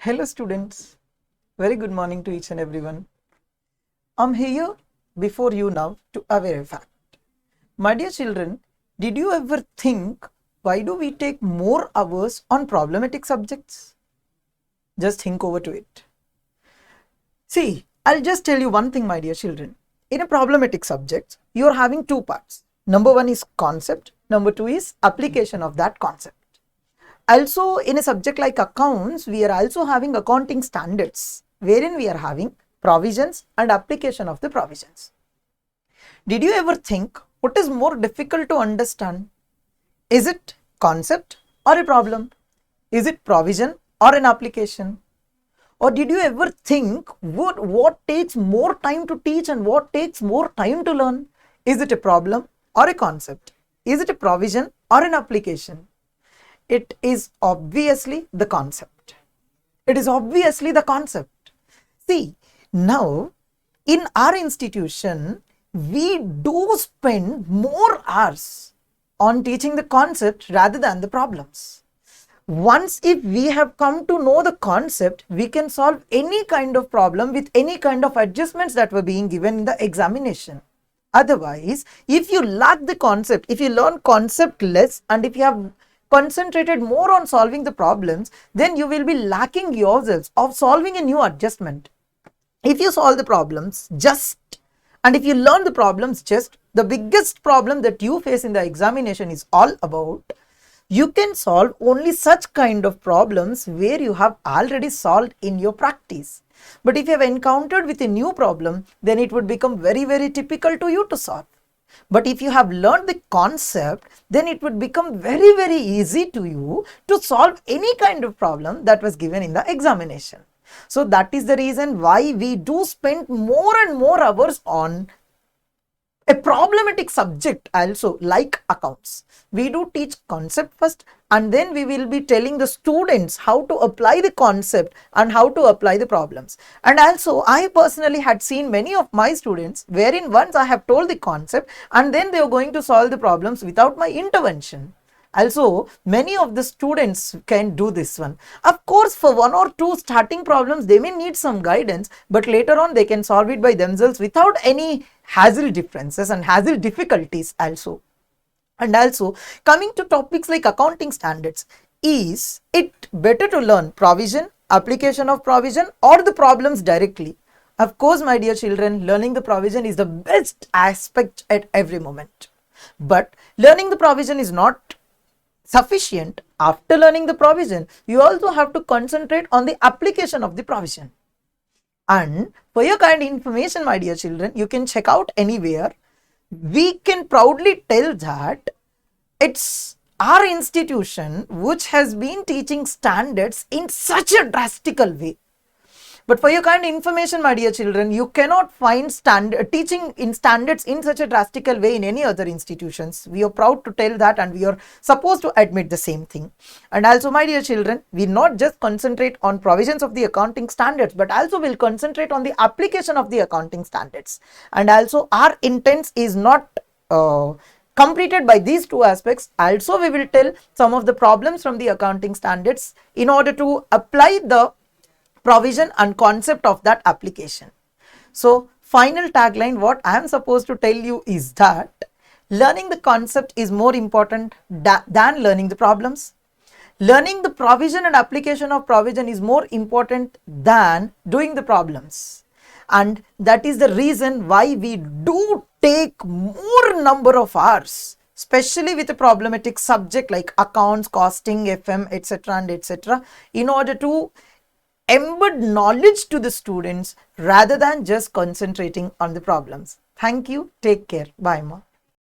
Hello students, very good morning to each and everyone. I'm here before you now to aware a fact. My dear children, did you ever think why do we take more hours on problematic subjects? Just think over to it. See, I'll just tell you one thing my dear children. In a problematic subject, you're having two parts. Number one is concept, number two is application of that concept. Also, in a subject like accounts, we are also having accounting standards, wherein we are having provisions and application of the provisions. Did you ever think what is more difficult to understand? Is it concept or a problem? Is it provision or an application? Or did you ever think what takes more time to teach and what takes more time to learn? Is it a problem or a concept? Is it a provision or an application? It is obviously the concept. It is obviously the concept. See, now in our institution, we do spend more hours on teaching the concept rather than the problems. Once if we have come to know the concept, we can solve any kind of problem with any kind of adjustments that were being given in the examination. Otherwise, if you lack the concept, if you learn concept less and if you have concentrated more on solving the problems, then you will be lacking yourselves of solving a new adjustment. If you solve the problems just and if you learn the problems just, the biggest problem that you face in the examination is all about you can solve only such kind of problems where you have already solved in your practice. But if you have encountered with a new problem, then it would become very typical to you to solve. But if you have learned the concept, then it would become very easy to you to solve any kind of problem that was given in the examination. So that is the reason why we do spend more and more hours on a problematic subject also like accounts. We do teach concept first and then we will be telling the students how to apply the concept and how to apply the problems. And also I personally had seen many of my students wherein once I have told the concept and then they are going to solve the problems without my intervention. Also, many of the students can do this one. Of course, for one or two starting problems, they may need some guidance, but later on they can solve it by themselves without any hassle differences and hassle difficulties also. And also, coming to topics like accounting standards, is it better to learn provision, application of provision or the problems directly? Of course, my dear children, learning the provision is the best aspect at every moment. But learning the provision is not sufficient. After learning the provision, you also have to concentrate on the application of the provision. And for your kind information, my dear children, you can check out anywhere. We can proudly tell that it's our institution which has been teaching standards in such a drastical way. But for your kind information, my dear children, you cannot find teaching in standards in such a drastical way in any other institutions. We are proud to tell that and we are supposed to admit the same thing. And also, my dear children, we not just concentrate on provisions of the accounting standards, but also will concentrate on the application of the accounting standards. And also, our intent is not completed by these two aspects. Also, we will tell some of the problems from the accounting standards in order to apply the provision and concept of that application. So final tagline, what I am supposed to tell you is that learning the concept is more important than learning the problems. Learning the provision and application of provision is more important than doing the problems. And that is the reason why we do take more number of hours, especially with a problematic subject like accounts, costing, FM, etc. and etc. in order to embed knowledge to the students rather than just concentrating on the problems. Thank you. Take care. Bye, ma.